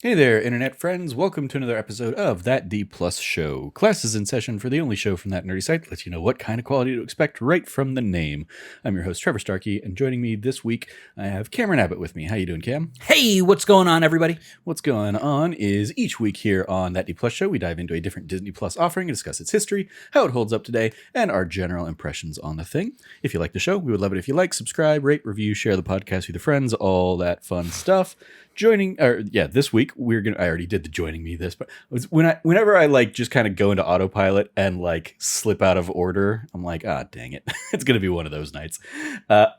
Hey there, internet friends. Welcome to another episode of That D Plus Show. Class is in session for the only show from that nerdy site that lets you know what kind of quality to expect right from the name. I'm your host, Trevor Starkey, and joining me this week, I have Cameron Abbott with me. How you doing, Cam? Hey, what's going on, everybody? What's going on is each week here on That D Plus Show, we dive into a different Disney Plus offering and discuss its history, how it holds up today, and our general impressions on the thing. If you like the show, we would love it if you like, subscribe, rate, review, share the podcast with your friends, all that fun stuff. This week I already did the joining me this, but whenever I like just kind of go into autopilot and like slip out of order, I'm like, dang it. It's going to be one of those nights. We are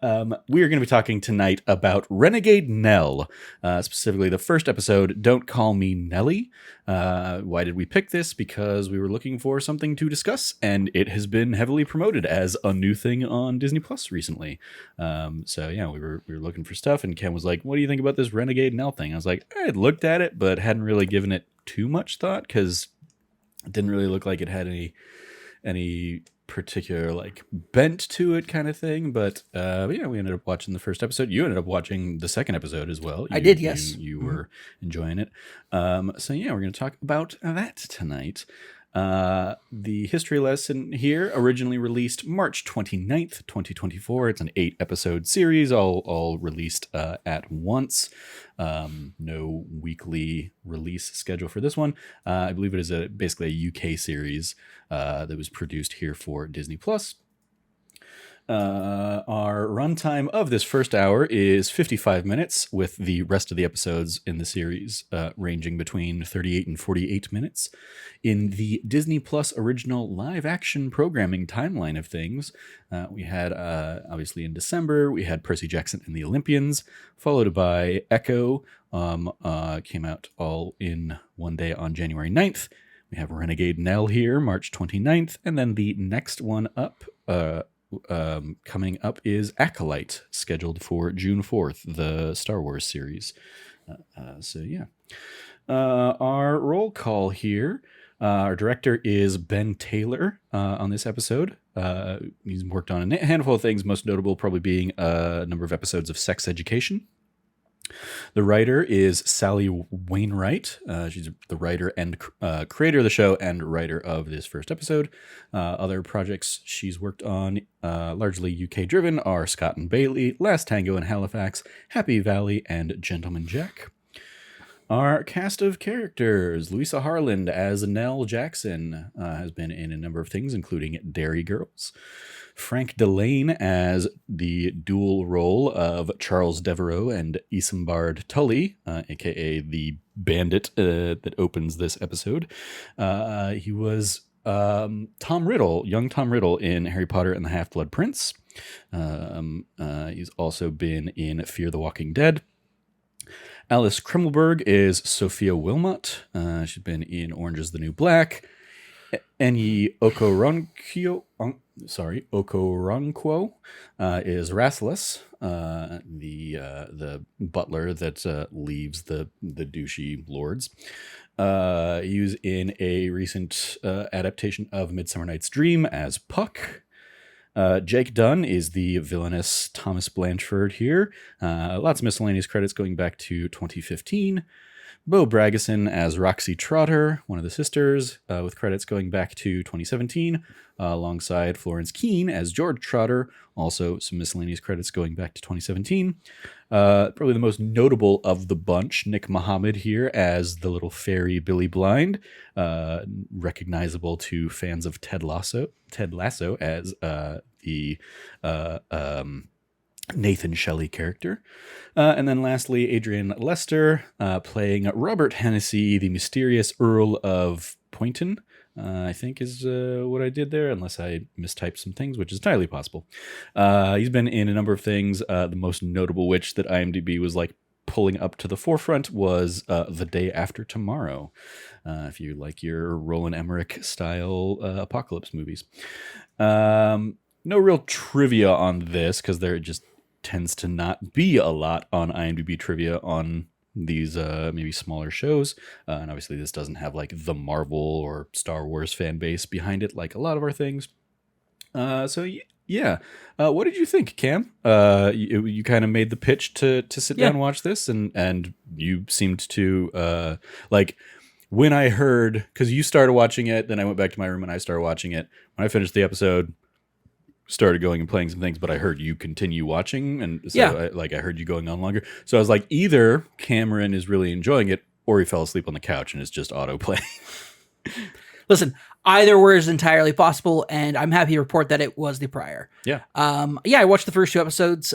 going to be talking tonight about Renegade Nell, specifically the first episode, Don't Call Me Nelly. Why did we pick this? Because we were looking for something to discuss, and it has been heavily promoted as a new thing on Disney Plus recently. We were looking for stuff, and Ken was like, "What do you think about this Renegade Nell thing?" I was like, I had looked at it, but hadn't really given it too much thought because it didn't really look like it had any particular like bent to it kind of thing. But we ended up watching the first episode. You ended up watching the second episode as well. I did, yes. You were enjoying it. We're going to talk about that tonight. The history lesson here originally released March 29th, 2024. It's an 8-episode series, all released at once. No weekly release schedule for this one. I believe it is basically a UK series that was produced here for Disney Plus. Our runtime of this first hour is 55 minutes, with the rest of the episodes in the series ranging between 38 and 48 minutes. In the Disney Plus original live-action programming timeline of things, we had, obviously in December, we had Percy Jackson and the Olympians, followed by Echo, came out all in one day on January 9th. We have Renegade Nell here, March 29th, and then the next one up, coming up is Acolyte, scheduled for June 4th, the Star Wars series. Our roll call here. Our director is Ben Taylor on this episode. He's worked on a handful of things, most notable probably being a number of episodes of Sex Education. The writer is Sally Wainwright. She's the writer and creator of the show and writer of this first episode. Other projects she's worked on, largely UK driven, are Scott and Bailey, Last Tango in Halifax, Happy Valley, and Gentleman Jack. Our cast of characters: Louisa Harland as Nell Jackson, has been in a number of things, including Dairy Girls. Frank Delane as the dual role of Charles Devereaux and Isambard Tully, aka the bandit that opens this episode. He was Tom Riddle, young Tom Riddle in Harry Potter and the Half-Blood Prince. He's also been in Fear the Walking Dead. Alice Krimmelberg is Sophia Wilmot. She's been in Orange is the New Black. Enyi Okoronkwo is Rasselas, the butler that leaves the douchey lords. He was in a recent adaptation of Midsummer Night's Dream as Puck. Jake Dunn is the villainous Thomas Blanchford here. Lots of miscellaneous credits going back to 2015. Bo Bragison as Roxy Trotter, one of the sisters, with credits going back to 2017, alongside Florence Keane as George Trotter, also some miscellaneous credits going back to 2017. Probably the most notable of the bunch, Nick Mohammed here as the little fairy Billy Blind, recognizable to fans of Ted Lasso as the Nathan Shelley character. And then lastly, Adrian Lester, playing Robert Hennessy, the mysterious Earl of Poynton, I think is what I did there, unless I mistyped some things, which is entirely possible. He's been in a number of things. The most notable which that IMDb was like pulling up to the forefront was The Day After Tomorrow, if you like your Roland Emmerich style apocalypse movies. No real trivia on this, because there just tends to not be a lot on IMDb trivia on these maybe smaller shows. And obviously this doesn't have like the Marvel or Star Wars fan base behind it like a lot of our things. So Yeah. What did you think, Cam? You kind of made the pitch to sit down and watch this, and you seemed to like when I heard, because you started watching it, then I went back to my room and I started watching it. When I finished the episode, started going and playing some things, but I heard you continue watching, and so I heard you going on longer. So I was like, either Cameron is really enjoying it, or he fell asleep on the couch and it's just autoplay. Listen, either way is entirely possible, and I'm happy to report that it was the prior. Yeah. I watched the first 2 episodes.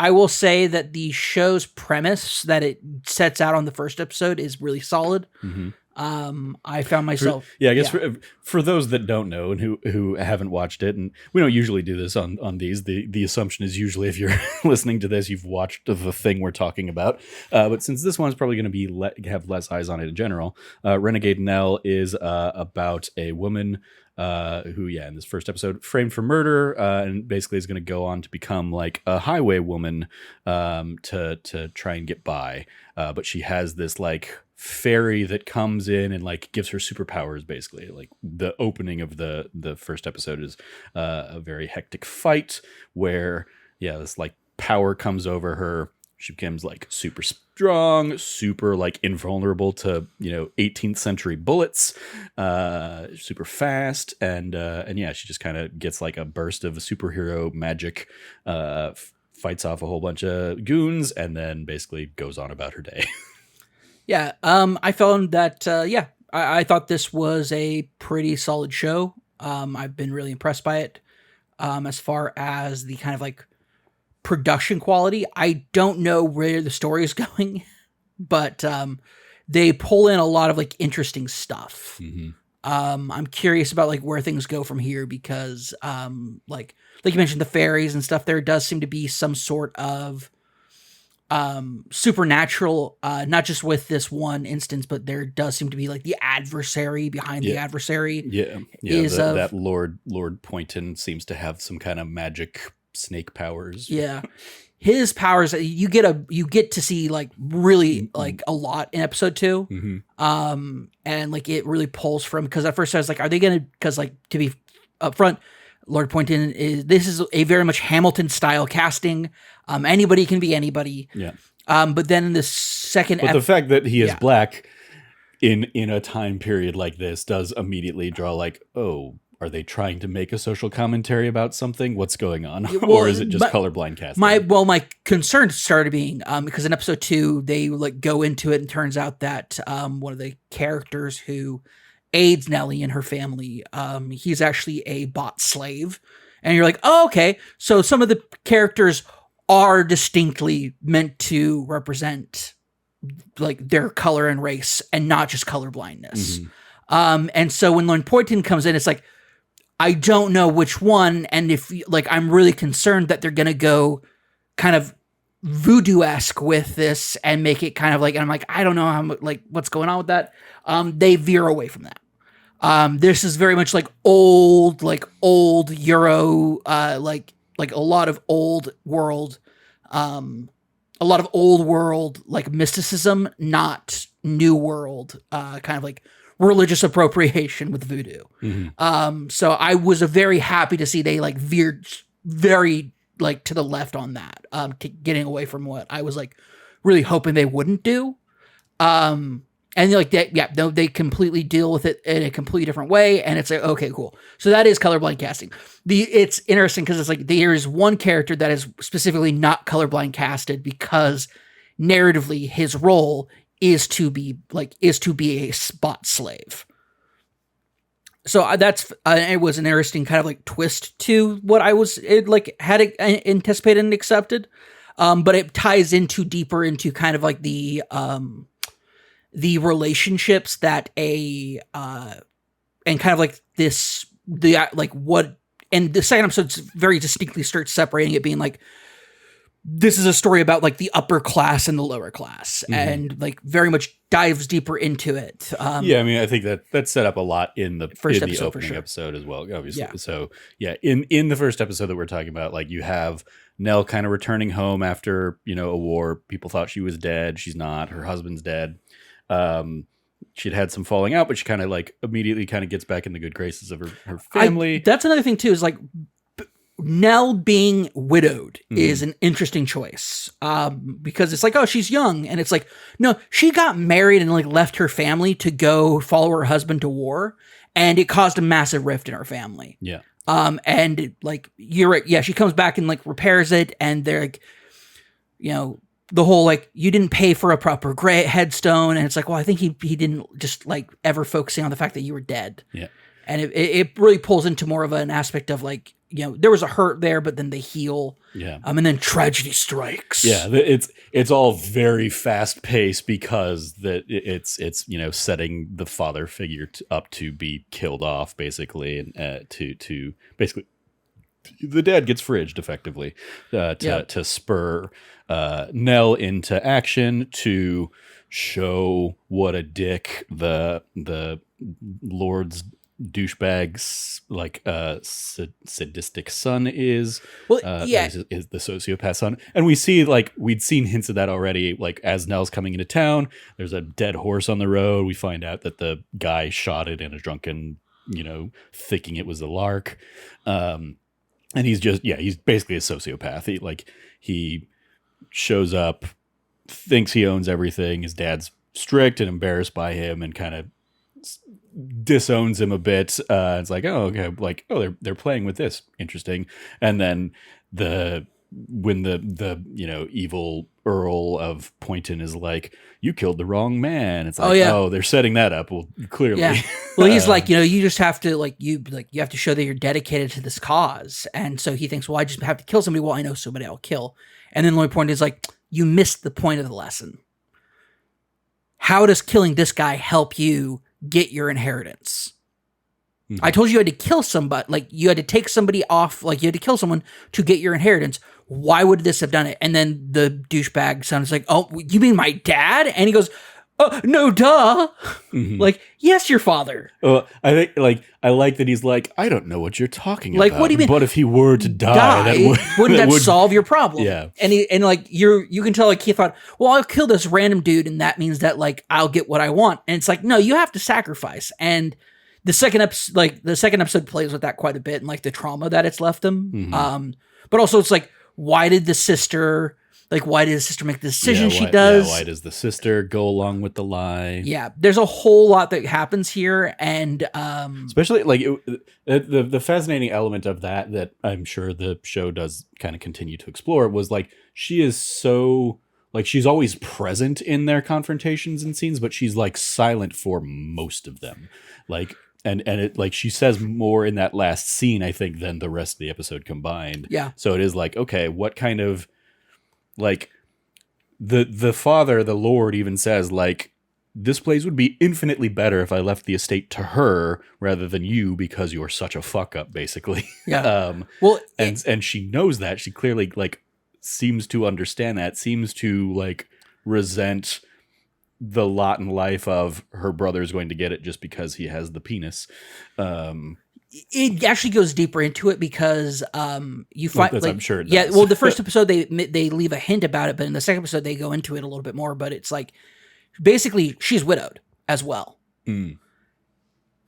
I will say that the show's premise that it sets out on the first episode is really solid. Mm-hmm. I found myself... For those that don't know and who haven't watched it, and we don't usually do this on these, the assumption is usually if you're listening to this, you've watched the thing we're talking about. But since this one's probably going to be have less eyes on it in general, Renegade Nell is about a woman who, in this first episode, framed for murder, and basically is going to go on to become like a highway woman to try and get by. But she has this like fairy that comes in and like gives her superpowers. Basically, like the opening of the first episode is a very hectic fight where this like power comes over her. She becomes like super strong, super like invulnerable to 18th century bullets, super fast, and she just kind of gets like a burst of superhero magic, fights off a whole bunch of goons, and then basically goes on about her day. I found that, I thought this was a pretty solid show. I've been really impressed by it. As far as the kind of like production quality, I don't know where the story is going, but they pull in a lot of like interesting stuff. Mm-hmm. I'm curious about like where things go from here because like you mentioned the fairies and stuff, there does seem to be some sort of supernatural, not just with this one instance, but there does seem to be like the adversary behind the adversary. That Lord Poynton seems to have some kind of magic snake powers. His powers, you get to see like really like a lot in episode 2. Mm-hmm. And like it really pulls from, because at first I was like, are they gonna, because like to be upfront, Lord Poynton is a very much Hamilton style casting. Anybody can be anybody. But then in the second, the fact that he is black in a time period like this does immediately draw like, oh, are they trying to make a social commentary about something? What's going on? Or is it just colorblind casting? My concern started being, because in episode 2, they like go into it and turns out that one of the characters who aids Nellie and her family, he's actually a bot slave. And you're like, oh, okay. So some of the characters are distinctly meant to represent like their color and race and not just color blindness. Mm-hmm. And so when Lord Poynton comes in, it's like, I don't know which one. And if like, I'm really concerned that they're going to go kind of voodoo-esque with this and make it kind of like, and I'm like, I don't know how, like what's going on with that. They veer away from that. This is very much like old Euro, like a lot of old world, like mysticism, not new world, kind of like religious appropriation with voodoo. Mm-hmm. So I was very happy to see they like veered very like to the left on that, getting away from what I was like really hoping they wouldn't do. And like that, they completely deal with it in a completely different way, and it's like, okay, cool. So that is colorblind casting. It's interesting because it's like there is one character that is specifically not colorblind casted because narratively his role is to be a spot slave. So that's it was an interesting kind of like twist to what I had anticipated and accepted, but it ties into deeper into kind of like the relationships that and kind of like this, and the second episode very distinctly starts separating it, being like, this is a story about like the upper class and the lower class, mm-hmm. and like very much dives deeper into it. I mean, I think that's set up a lot in the opening episode as well, obviously. Yeah. So in the first episode that we're talking about, like you have Nell kind of returning home after, a war. People thought she was dead. She's not. Her husband's dead. she'd had some falling out, but she kind of like immediately kind of gets back in the good graces of her family. That's another thing too, is like Nell being widowed is an interesting choice, because it's like, oh, she's young, and it's like, no, she got married and like left her family to go follow her husband to war, and it caused a massive rift in her family. Yeah. And like, you're right, yeah, she comes back and like repairs it, and they're like, you know, the whole like, you didn't pay for a proper headstone, and it's like, well, I think he didn't just like ever focusing on the fact that you were dead. Yeah. And it really pulls into more of an aspect of like, you know, there was a hurt there, but then they heal. Yeah. And then tragedy strikes. Yeah. It's all very fast paced because it's you know, setting the father figure up to be killed off basically, and to basically the dad gets fridged effectively to spur Nell into action, to show what a dick the Lord's douchebags like sadistic son is. Well, is the sociopath son, and we see like we'd seen hints of that already. Like as Nell's coming into town, there's a dead horse on the road. We find out that the guy shot it in a drunken, you know, thinking it was a lark. And he's just he's basically a sociopath. He shows up, thinks he owns everything. His dad's strict and embarrassed by him, and kind of disowns him a bit. It's like, oh, okay, like, oh, they're playing with this, interesting. And then when the you know, evil Earl of Poynton is like, you killed the wrong man, it's like, oh, they're setting that up. Well, clearly. Yeah. Well, he's like, you know, you just have to you have to show that you're dedicated to this cause. And so he thinks, well, I just have to kill somebody. Well, I know somebody I'll kill. And then Lloyd Poynton is like, you missed the point of the lesson. How does killing this guy help you get your inheritance? Mm-hmm. I told you had to kill somebody, like you had to take somebody off, like you had to kill someone to get your inheritance. Why would this have done it? And then the douchebag son is like, oh, you mean my dad? And he goes, oh, no, duh. Mm-hmm. Like, yes, your father. I think, like, I like that he's like, I don't know what you're talking like, about. What do you mean? But if he were to die, wouldn't that solve your problem? Yeah. And like you can tell, like, he thought, well, I'll kill this random dude, and that means that like I'll get what I want. And it's like, no, you have to sacrifice. And the second episode plays with that quite a bit, and like the trauma that it's left him. Mm-hmm. But also it's like, why did the sister make the decision she does? Yeah, why does the sister go along with the lie? Yeah, there's a whole lot that happens here, and especially like the fascinating element of that I'm sure the show does kind of continue to explore was like, she is so like, she's always present in their confrontations and scenes, but she's like silent for most of them. Like, and it, like, she says more in that last scene, I think, than the rest of the episode combined. Yeah. So it is like, okay, what kind of, like, the father, the Lord, even says, like, this place would be infinitely better if I left the estate to her rather than you, because you're such a fuck up, basically. Yeah. And she knows that. She clearly, like, seems to understand that, seems to, like, resent the lot in life of her brother's going to get it just because he has the penis. It actually goes deeper into it, because you find, like, I'm sure it does. Yeah, well, the first episode they leave a hint about it, but in the second episode they go into it a little bit more. But it's like, basically, she's widowed as well,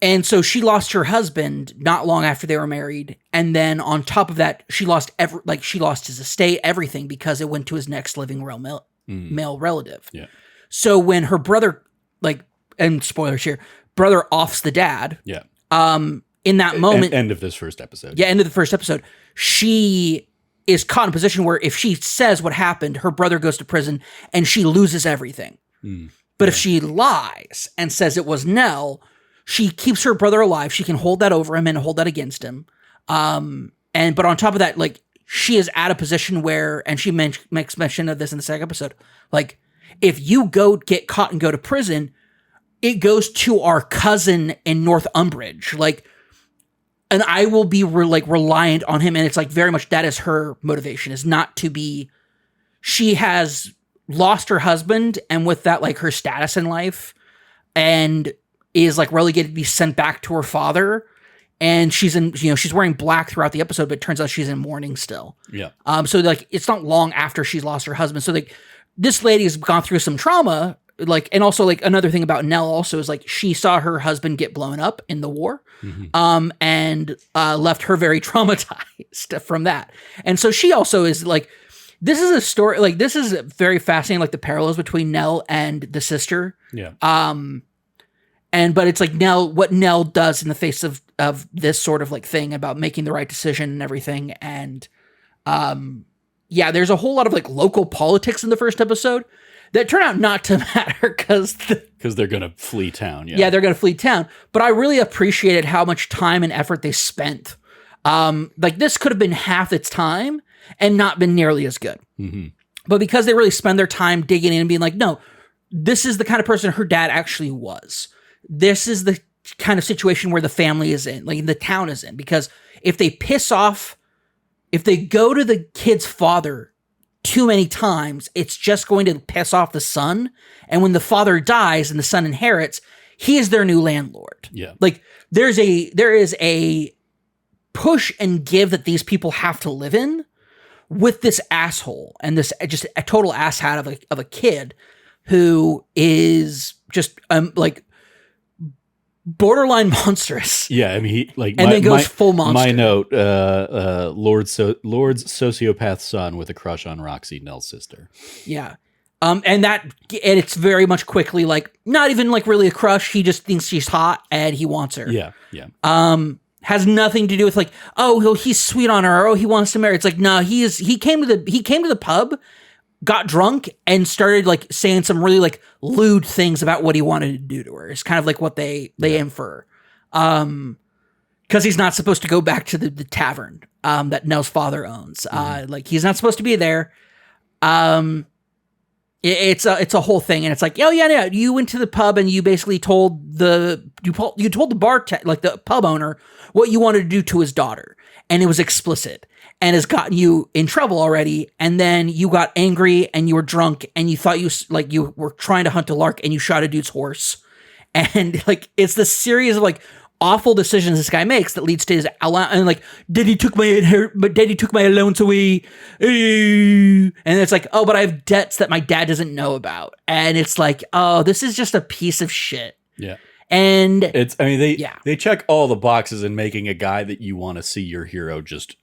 and so she lost her husband not long after they were married, and then on top of that, she lost his estate, everything, because it went to his next living male relative. Yeah. So when her brother, like, and spoilers here, brother offs the dad. Yeah. In that moment, end of this first episode. Yeah, end of the first episode, she is caught in a position where if she says what happened, her brother goes to prison and she loses everything. But if she lies and says it was Nell, she keeps her brother alive. She can hold that over him and hold that against him. But on top of that, like, she is at a position where, and she makes mention of this in the second episode, like, if you get caught and go to prison, it goes to our cousin in Northumbridge. Like, and I will be reliant on him. And it's like, very much that is her motivation, is not to be, she has lost her husband, and with that, like, her status in life, and is like relegated to be sent back to her father. And she's wearing black throughout the episode, but it turns out she's in mourning still. Yeah. So like, it's not long after she's lost her husband. So like, this lady has gone through some trauma, like, and also like another thing about Nell also is like she saw her husband get blown up in the war, and left her very traumatized from that. And so she also is like, this is a story, like this is very fascinating, like the parallels between Nell and the sister. Yeah. But it's like what Nell does in the face of this sort of like thing about making the right decision and everything. And there's a whole lot of like local politics in the first episode that turn out not to matter because they're going to flee town. Yeah, they're going to flee town. But I really appreciated how much time and effort they spent. Like this could have been half its time and not been nearly as good. Mm-hmm. But because they really spend their time digging in and being like, no, this is the kind of person her dad actually was. This is the kind of situation where the family is in, like the town is in. Because if they go to the kid's father too many times, it's just going to piss off the son. And when the father dies and the son inherits, he is their new landlord. Yeah. Like there is a push and give that these people have to live in with this asshole and this just a total asshat of a kid who is just like borderline monstrous. Yeah, I mean, he like, and then goes full monster. My note: Lord's sociopath son with a crush on Roxy, Nell's sister. Yeah, and it's very much quickly like not even like really a crush. He just thinks she's hot and he wants her. Yeah, yeah. Has nothing to do with like, oh, he's sweet on her. Oh, he wants to marry. It's like, no, he came to the pub, got drunk, and started like saying some really like lewd things about what he wanted to do to her. It's kind of like what they infer. Because he's not supposed to go back to the tavern that Nell's father owns. Like he's not supposed to be there. It's a whole thing, and it's like, oh yeah, you went to the pub and you basically told the pub owner what you wanted to do to his daughter, and it was explicit and has gotten you in trouble already. And then you got angry and you were drunk and you thought you were trying to hunt a lark and you shot a dude's horse, and like it's the series of like awful decisions this guy makes that leads to his and like daddy took my allowance away, and it's like, oh, but I have debts that my dad doesn't know about, and it's like, oh, this is just a piece of shit. Yeah. And they check all the boxes in making a guy that you want to see your hero just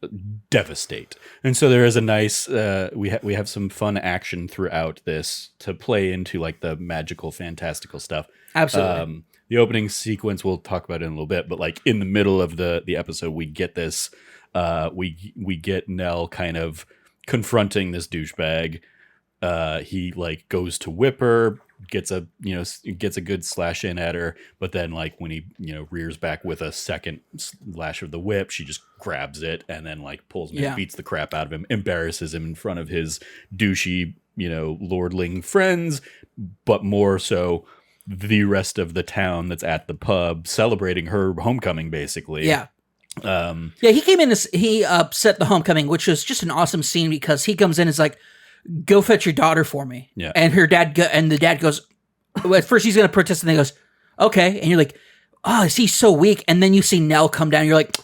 devastate. And so there is a nice we have some fun action throughout this to play into like the magical fantastical stuff. Absolutely. The opening sequence we'll talk about in a little bit, but like in the middle of the episode, we get this. We get Nell kind of confronting this douchebag. He like goes to whip her, gets a good slash in at her, but then like when he rears back with a second lash of the whip, she just grabs it and then like pulls him and beats the crap out of him, embarrasses him in front of his douchey lordling friends, but more so the rest of the town that's at the pub celebrating her homecoming, basically. Yeah. He came in he set the homecoming, which was just an awesome scene because he comes in and is like, go fetch your daughter for me. Yeah. And the dad goes, well, at first he's going to protest and then he goes, okay. And you're like, oh, is he so weak? And then you see Nell come down. You're like,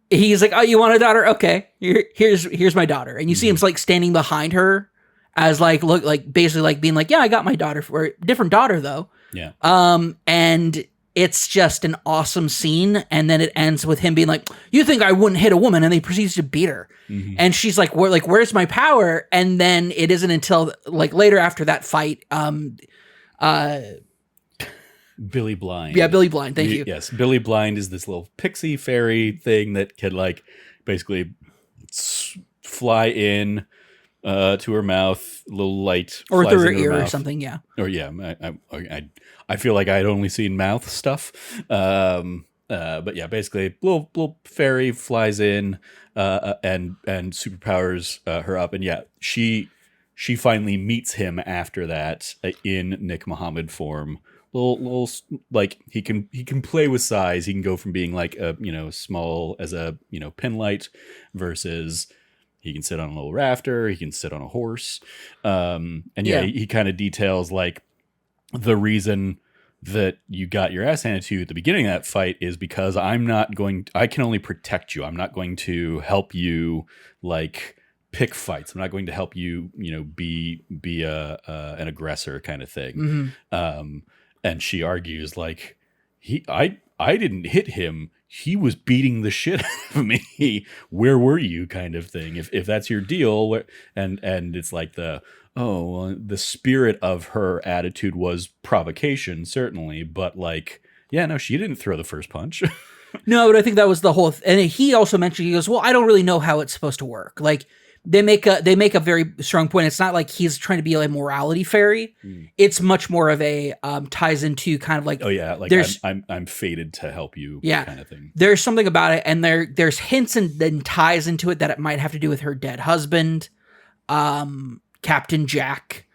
he's like, oh, you want a daughter? Okay. Here's my daughter. And you see him like standing behind her as like, look, like basically like being like, yeah, I got my daughter for a different daughter though. Yeah. And it's just an awesome scene. And then it ends with him being like, you think I wouldn't hit a woman? And then he proceeds to beat her. Mm-hmm. And she's like, where's my power? And then it isn't until like later after that fight, Billy Blind. Yeah, Billy Blind. Thank you. Yes, Billy Blind is this little pixie fairy thing that can like basically fly in to her mouth, a little light, or through her ear mouth. Or something. Yeah. Or yeah, I feel like I'd only seen mouth stuff. But yeah, basically, little fairy flies in and superpowers her up, and yeah, she finally meets him after that in Nick Muhammad form. Little like he can play with size. He can go from being like a small as a pin light versus he can sit on a little rafter. He can sit on a horse. And he kind of details like the reason that you got your ass handed to you at the beginning of that fight is because I can only protect you. I'm not going to help you like pick fights. I'm not going to help you, be an aggressor kind of thing. And she argues like I didn't hit him. He was beating the shit out of me. Where were you, kind of thing? If that's your deal, and it's like the spirit of her attitude was provocation, certainly, but like, yeah, no, she didn't throw the first punch. No, but I think that was the whole. And he also mentioned, he goes, "Well, I don't really know how it's supposed to work." Like they make a very strong point. It's not like he's trying to be a morality fairy. It's much more of a ties into kind of like, oh yeah, like I'm fated to help you, kind of thing. There's something about it, and there's hints and then ties into it that it might have to do with her dead husband, Captain Jack,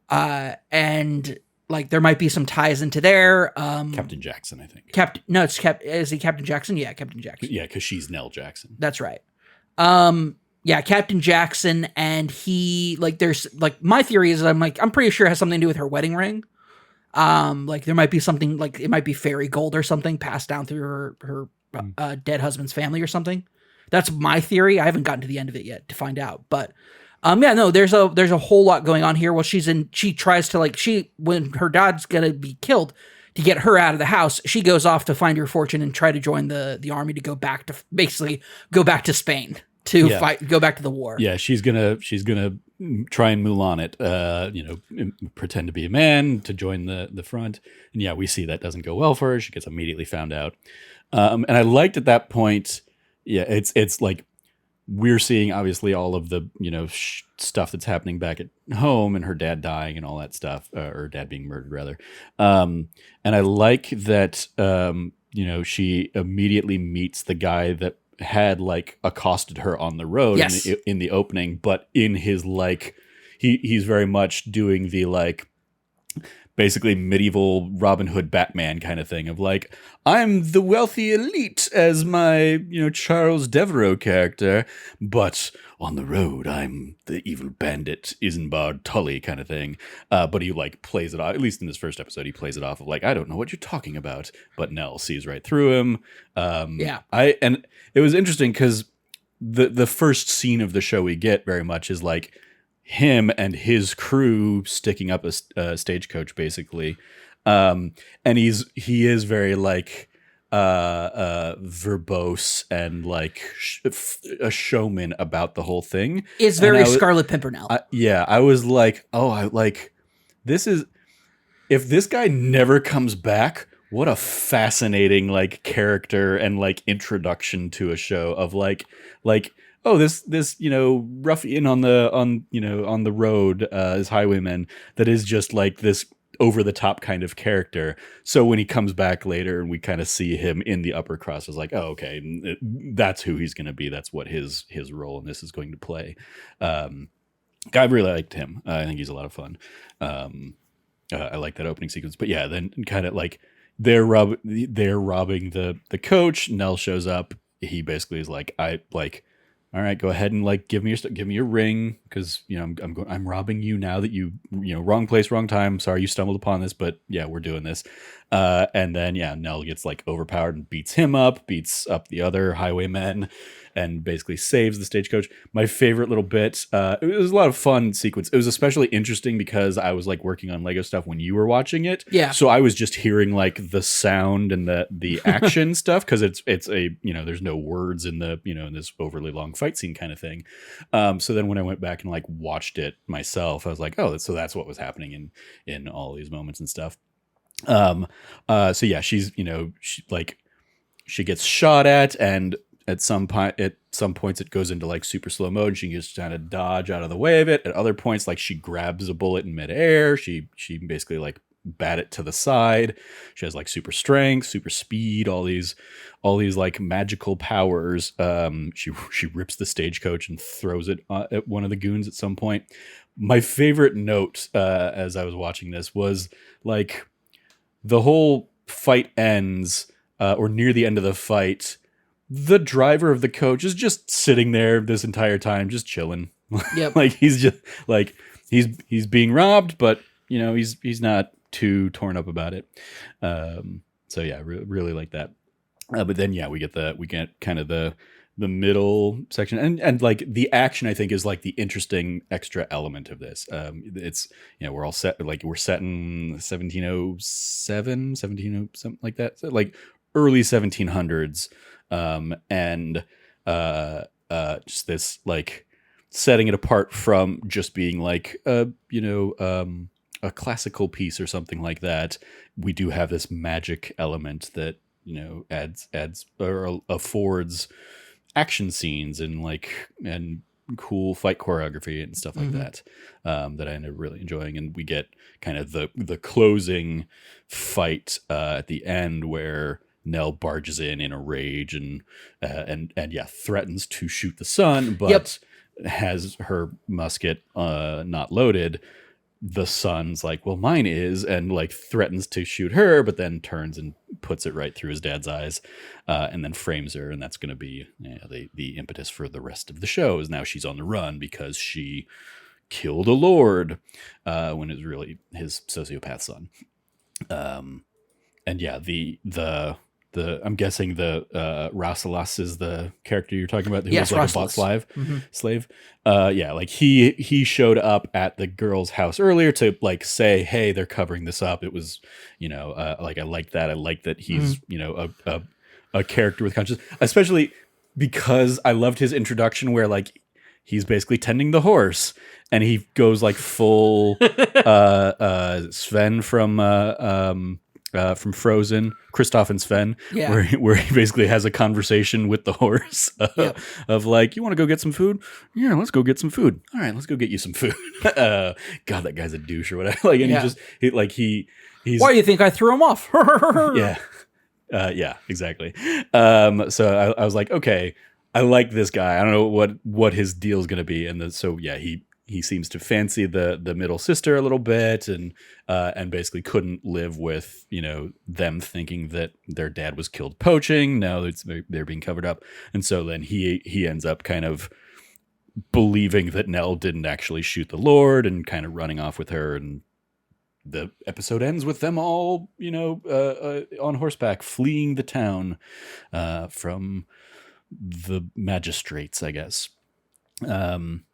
and like there might be some ties into there. Captain Jackson, I think. Is he Captain Jackson? Yeah, Captain Jackson. Yeah, because she's Nell Jackson. That's right. Yeah, Captain Jackson, and he there's my theory is I'm pretty sure it has something to do with her wedding ring. Like there might be something, like it might be fairy gold or something passed down through her dead husband's family or something. That's my theory. I haven't gotten to the end of it yet to find out, but yeah, no, there's a whole lot going on here. Well, she tries to when her dad's gonna be killed, to get her out of the house, she goes off to find her fortune and try to join the army to go back to Spain to fight, go back to the war. Yeah, she's gonna try and Mulan it, pretend to be a man to join the front. And yeah, we see that doesn't go well for her. She gets immediately found out. And I liked at that point, yeah, it's like we're seeing obviously all of the, stuff that's happening back at home and her dad dying and all that stuff, or dad being murdered rather. And I like that, she immediately meets the guy that had accosted her on the road in the opening, but in his he's very much doing the basically medieval Robin Hood Batman kind of thing of I'm the wealthy elite as my Charles Devereux character, but on the road I'm the evil bandit Isambard Tully kind of thing. But he plays it off, at least in this first episode, he plays it off of I don't know what you're talking about, but Nell sees right through him. And it was interesting because the first scene of the show we get very much is him and his crew sticking up a stagecoach, basically, and he is very verbose and a showman about the whole thing. It's very Scarlet Pimpernel. I was this is, if this guy never comes back, what a fascinating character and introduction to a show of oh, this ruffian on the road, is highwayman that is just this over the top kind of character. So when he comes back later and we kind of see him in the upper crust, is oh, okay, that's who he's going to be. That's what his role in this is going to play. I really liked him. I think he's a lot of fun. I like that opening sequence. But yeah, then kind of they're robbing the coach. Nell shows up. He basically is all right, go ahead and give me your ring, because I'm robbing you now that you wrong place, wrong time. Sorry you stumbled upon this, but yeah, we're doing this. And then Nell gets overpowered and beats him up, beats up the other highwaymen, and basically saves the stagecoach. My favorite little bit, it was a lot of fun sequence. It was especially interesting because I was working on Lego stuff when you were watching it. Yeah. So I was just hearing the sound and the action stuff, because it's a there's no words in the in this overly long fight scene kind of thing. So then when I went back and watched it myself, I was oh, so that's what was happening in all these moments and stuff. So yeah, she's she gets shot at, and at some points it goes into super slow mode. She just kind of dodge out of the way of it. At other points, she grabs a bullet in midair. She basically bat it to the side. She has super strength, super speed, all these magical powers. She rips the stagecoach and throws it at one of the goons at some point. My favorite note as I was watching this was the whole fight ends, or near the end of the fight, the driver of the coach is just sitting there this entire time, just chilling. Yep. He's just he's being robbed, but he's not too torn up about it. So yeah, really like that. But then yeah, we get kind of the middle section, and like the action I think is like the interesting extra element of this. It's, we're all set, like we're set in 1707, something like that, so like early 1700s, and just this like setting it apart from just being like a classical piece or something like that. We do have this magic element that adds or affords action scenes and cool fight choreography and stuff like that, that I ended up really enjoying. And we get kind of the closing fight at the end where Nell barges in a rage and threatens to shoot the son, but has her musket not loaded. The son's like, well, mine is, and like threatens to shoot her, but then turns and puts it right through his dad's eyes, and then frames her. And that's going to be the impetus for the rest of the show, is now she's on the run because she killed a lord, when it was really his sociopath son. And yeah, the I'm guessing the Rasselas is the character you're talking about, who was like a bot slave. Like he showed up at the girl's house earlier to like say, hey, they're covering this up. It was, like I like that. I like that he's a character with conscience, especially because I loved his introduction where like he's basically tending the horse and he goes like full Sven from Frozen, Kristoff and Sven, where he basically has a conversation with the horse of like, you want to go get some food? Yeah, let's go get some food. All right, let's go get you some food. God, that guy's a douche or whatever. Like, and he's. Why do you think I threw him off? Yeah, exactly. So I was like, okay, I like this guy. I don't know what his deal is going to be, and he seems to fancy the middle sister a little bit, and basically couldn't live with them thinking that their dad was killed poaching. No, they're being covered up, and so then he ends up kind of believing that Nell didn't actually shoot the Lord, and kind of running off with her. And the episode ends with them all on horseback fleeing the town from the magistrates, I guess. Anything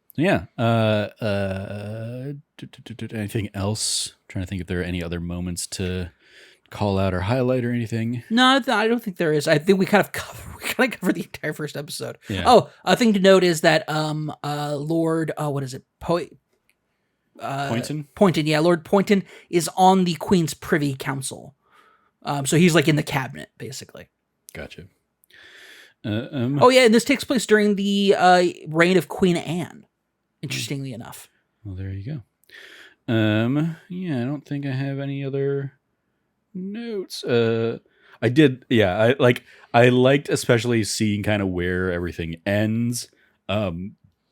else? I'm trying to think if there are any other moments to call out or highlight or anything. No, I don't think there is. I think we kind of covered the entire first episode. Yeah. Oh, a thing to note is that Lord, what is it? Poynton. Yeah, Lord Poynton is on the Queen's Privy Council. So he's like in the cabinet, basically. Gotcha. And this takes place during the reign of Queen Anne. Interestingly enough. Well, there you go. I don't think I have any other notes. I did. Yeah, I liked especially seeing kind of where everything ends.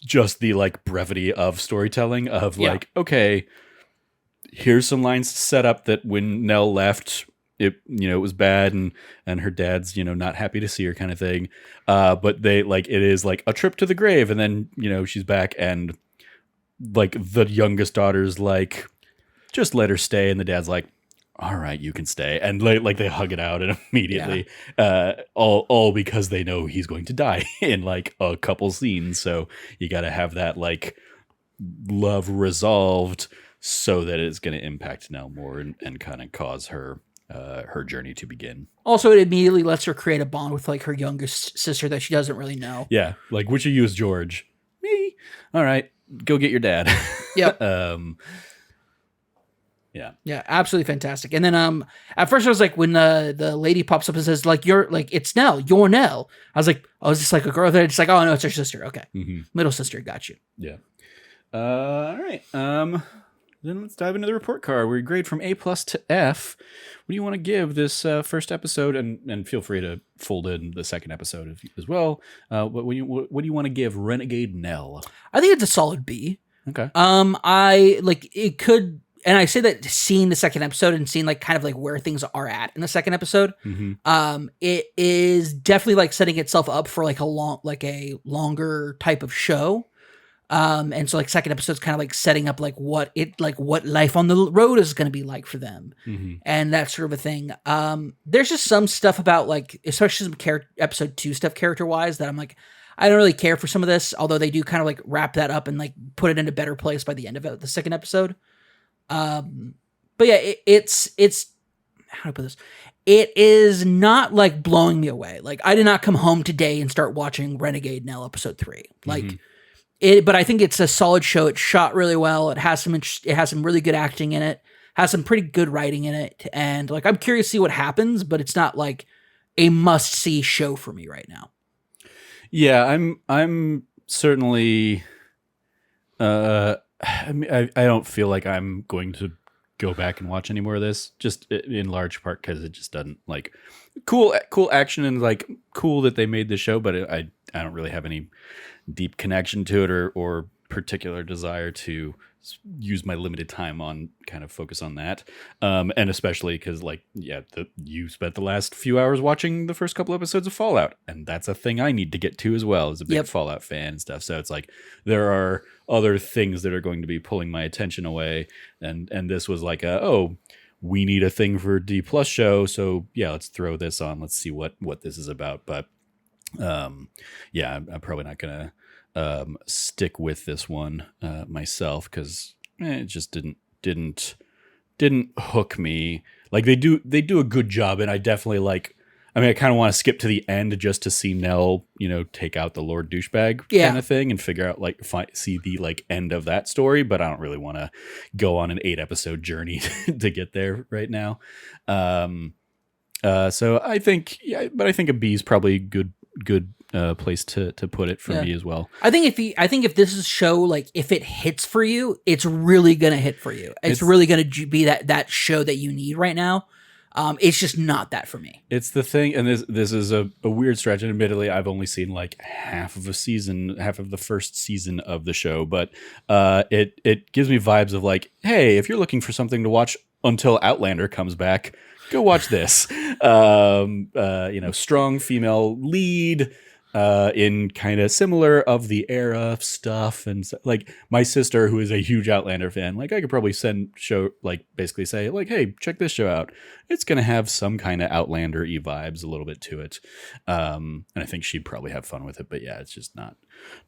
Just the like brevity of storytelling of like, okay, here's some lines set up that when Nell left, it was bad and her dad's not happy to see her kind of thing, but they like, it is like a trip to the grave, and then she's back, and like the youngest daughter's like, just let her stay, and the dad's like, all right, you can stay, and like they hug it out, and immediately all because they know he's going to die in like a couple scenes. So you got to have that like love resolved so that it's going to impact Nell more and kind of cause her journey to begin. Also, it immediately lets her create a bond with like her youngest sister that she doesn't really know. Yeah, like, which of you is George? Me. All right, go get your dad. Yep. Yeah, absolutely fantastic. And then at first I was like, when the lady pops up and says like, you're like, it's Nell, you're Nell. I was like, oh, is this like a girl? They're just like, oh no, it's her sister. Okay, middle sister, got you. Yeah. All right. Then let's dive into the report card. We grade from A+ to F. What do you want to give this first episode? And feel free to fold in the second episode as well. What do you want to give Renegade Nell? I think it's a solid B. Okay. I like it could, and I say that seeing the second episode and seeing like kind of like where things are at in the second episode, it is definitely like setting itself up for like a longer type of show. And so like second episode's kind of like setting up like what life on the road is going to be like for them, and that sort of a thing. There's just some stuff about like, especially some episode 2 stuff character wise that I'm like, I don't really care for some of this, although they do kind of like wrap that up and like put it in a better place by the end of it, the second episode. But yeah, it's how do I put this? It is not like blowing me away. Like I did not come home today and start watching Renegade Nell episode 3. Like but I think it's a solid show. It's shot really well. It has some really good acting in it. Has some pretty good writing in it, and like I'm curious to see what happens, but it's not like a must see show for me right now. Yeah, I'm certainly. I mean, I don't feel like I'm going to go back and watch any more of this. Just in large part because it just doesn't like cool action and like cool that they made the show, but I don't really have any deep connection to it or particular desire to use my limited time on kind of focus on that. And especially because like, yeah, you spent the last few hours watching the first couple episodes of Fallout, and that's a thing I need to get to as well as a big Fallout fan and stuff. So it's like, there are other things that are going to be pulling my attention away. And this was like we need a thing for DisneyPlus show. So yeah, let's throw this on. Let's see what this is about. But yeah, I'm probably not going to stick with this one myself because it just didn't hook me. Like they do a good job, and I definitely like. I mean, I kind of want to skip to the end just to see Nell, take out the Lord douchebag kind of thing and figure out see the like end of that story. But I don't really want to go on an 8-episode journey to get there right now. So I think, but I think a B is probably good place to put it for me as well. I think if this is a show, like if it hits for you, it's really gonna hit for you. It's really gonna be that show that you need right now. It's just not that for me. It's the thing, and this is a weird stretch, and admittedly, I've only seen like half of the first season of the show, but it gives me vibes of like, hey, if you're looking for something to watch until Outlander comes back, go watch this. Strong female lead. In kind of similar of the era stuff, and like my sister, who is a huge Outlander fan, like I could probably basically say like, hey, check this show out. It's gonna have some kind of Outlander-y vibes a little bit to it, and I think she'd probably have fun with it. But yeah, it's just not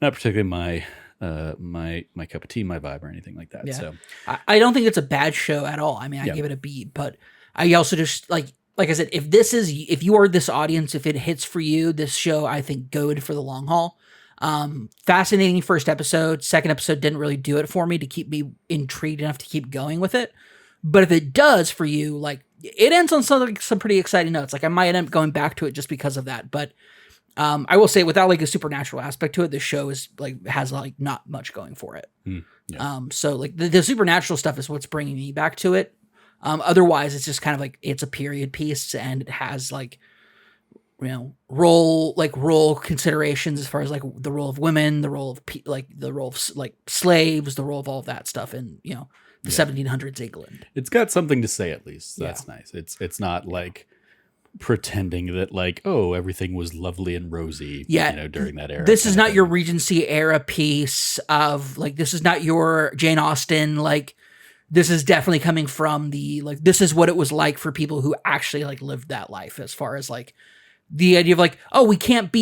particularly my cup of tea, my vibe, or anything like that. Yeah. So I don't think it's a bad show at all. I mean, I give it a B, but I also just like I said, if you are this audience, if it hits for you, this show, I think, good for the long haul. Fascinating first episode. Second episode didn't really do it for me to keep me intrigued enough to keep going with it. But if it does for you, like it ends on some pretty exciting notes. Like I might end up going back to it just because of that. But I will say, without like a supernatural aspect to it, this show is like has like not much going for it. So like the supernatural stuff is what's bringing me back to it. Otherwise, it's just kind of like it's a period piece, and it has like, role considerations as far as like the role of women, the role of slaves, the role of all of that stuff in the 1700s England. It's got something to say at least. That's nice. It's not like pretending that like everything was lovely and rosy. During that era. This is not your Regency era piece of like. This is not your Jane Austen like. This is definitely coming from this is what it was like for people who actually like lived that life, as far as like the idea of like, we can't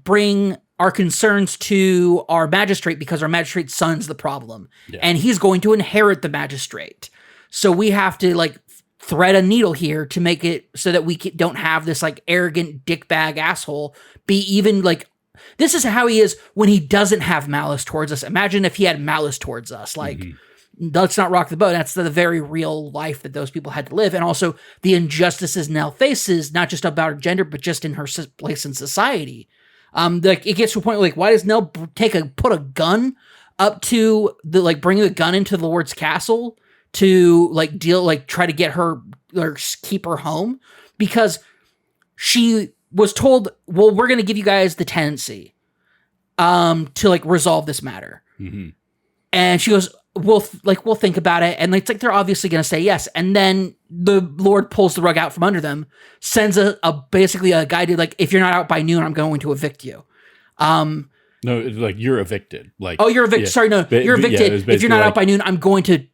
bring our concerns to our magistrate because our magistrate's son's the problem and he's going to inherit the magistrate. So we have to like thread a needle here to make it so that we don't have this like arrogant dickbag asshole be even like, this is how he is when he doesn't have malice towards us. Imagine if he had malice towards us, like, let's not rock the boat. That's the very real life that those people had to live. And also the injustices Nell faces, not just about her gender, but just in her place in society. Like it gets to a point where, like, why does Nell put a gun up to bring a gun into the Lord's castle to try to get her or keep her home? Because she was told, well, we're going to give you guys the tenancy, to like resolve this matter. And she goes, we'll think about it. And it's like, they're obviously going to say yes. And then the Lord pulls the rug out from under them, sends basically a guy to like, if you're not out by noon, I'm going to evict you. No, it's like you're evicted. Like, oh, you're evicted. yeah. Sorry, no, you're Yeah, evicted. it was If you're not basically out by noon, I'm going to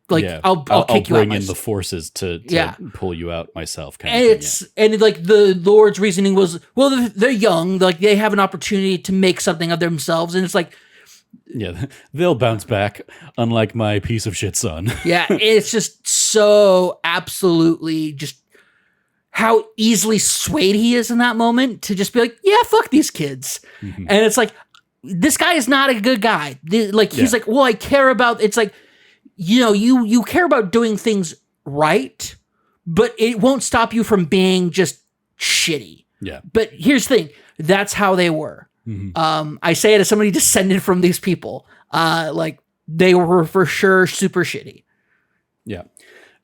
I'll kick you out. bring in the forces to pull you out myself. Kind And of it's and like the Lord's reasoning was, well, they're young, like they have an opportunity to make something of themselves, and it's like, yeah, they'll bounce back, unlike my piece of shit son. yeah, it's just so absolutely just how easily swayed he is in that moment to just be like, yeah, fuck these kids. Mm-hmm. And it's like, this guy is not a good guy. He's like, well, I care about, it's like, you care about doing things right, but it won't stop you from being just shitty. Yeah. But here's the thing. That's how they were. Mm-hmm. I say it as somebody descended from these people. Like they were for sure super shitty. Yeah.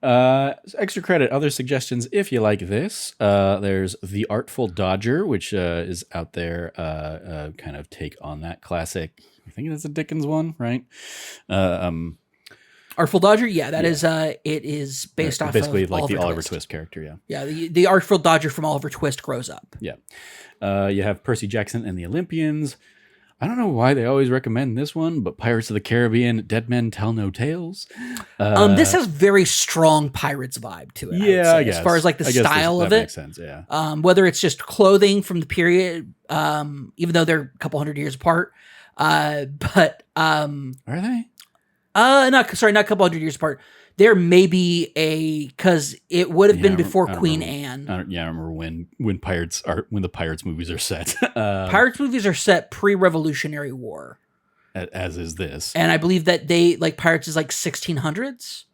Extra credit, other suggestions if you like this. There's The Artful Dodger, which is out there, kind of take on that classic. I think that's a Dickens one, right? Artful Dodger, yeah, that is. It is based off basically of like Oliver the Oliver Twist. Twist character, yeah. Yeah, the Artful Dodger from Oliver Twist grows up. Yeah. You have Percy Jackson and the Olympians. I don't know why they always recommend this one, but Pirates of the Caribbean, Dead Men Tell No Tales. This has very strong Pirates vibe to it. Yeah, I guess. As far as like the style of it. That makes sense, yeah. Whether it's just clothing from the period, even though they're a couple hundred years apart. Are they? Not a couple hundred years apart. There may be because it would have been before Queen Anne. I remember when the Pirates movies are set. Pirates movies are set pre-Revolutionary War, as is this, and I believe that they like Pirates is like 1600s.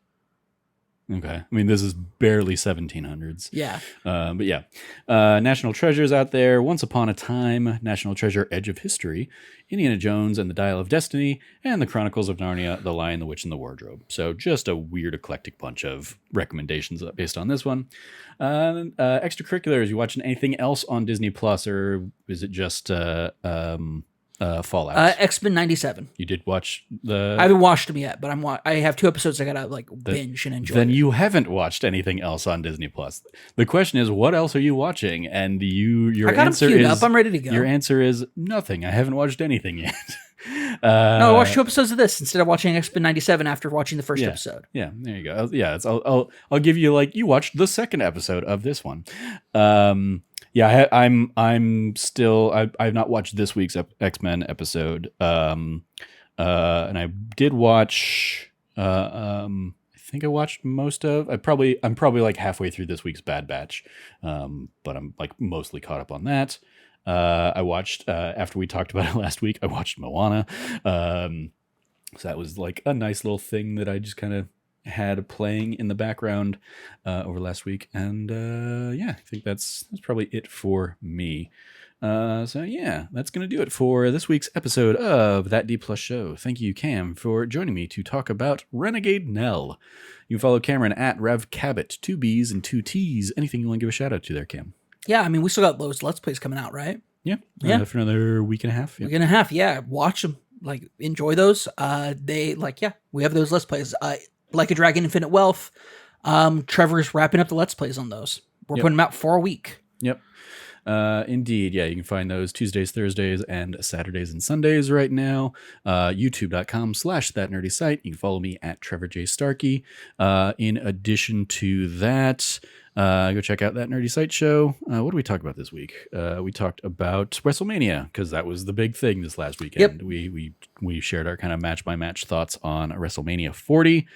Okay, I mean this is barely 1700s. Yeah, but yeah, National Treasures out there. Once Upon a Time, National Treasure: Edge of History, Indiana Jones and the Dial of Destiny, and The Chronicles of Narnia: The Lion, the Witch, and the Wardrobe. So just a weird eclectic bunch of recommendations based on this one. Extracurriculars, you watching anything else on DisneyPlus, or is it just Fallout? X-Men 97. You did watch I haven't watched them yet, but I have 2 episodes I gotta binge and enjoy. Then you haven't watched anything else on Disney Plus. The question is, what else are you watching? And your I got answer them queued is up. I'm ready to go. Your answer is nothing. I haven't watched anything yet. No, I watched 2 episodes of this instead of watching X-Men 97 after watching the first episode. Yeah, there you go. Yeah, I'll give you you watched the second episode of this one. Yeah, I'm still I've not watched this week's X-Men episode. And I did watch. I think I watched most of. I'm probably like halfway through this week's Bad Batch, but I'm like mostly caught up on that. I watched after we talked about it last week. I watched Moana. So that was like a nice little thing that I just kind of had playing in the background over last week, and I think that's probably it for me. So yeah, that's gonna do it for this week's episode of That D Plus Show. Thank you, Cam, for joining me to talk about Renegade Nell. You can follow Cameron at Rev Cabot, 2 B's and 2 T's. Anything you want to give a shout out to there, Cam? Yeah, I mean, we still got those Let's Plays coming out, right? Yeah. For another week and a half. Week and a half, yeah. Watch them, enjoy those. We have those Let's Plays. Like a Dragon, Infinite Wealth. Trevor's wrapping up the Let's Plays on those. We're putting them out for a week. Yep. Indeed. Yeah, you can find those Tuesdays, Thursdays, and Saturdays and Sundays right now. YouTube.com/thatnerdysite. You can follow me at Trevor J. Starkey. In addition to that, go check out That Nerdy Site show. What did we talk about this week? We talked about WrestleMania, because that was the big thing this last weekend. Yep. We shared our kind of match-by-match thoughts on WrestleMania 40.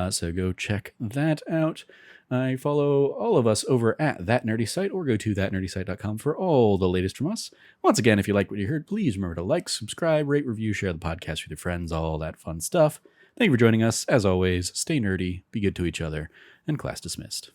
So go check that out. I follow all of us over at That Nerdy Site, or go to thatnerdysite.com for all the latest from us. Once again, if you liked what you heard, please remember to like, subscribe, rate, review, share the podcast with your friends, all that fun stuff. Thank you for joining us. As always, stay nerdy, be good to each other, and class dismissed.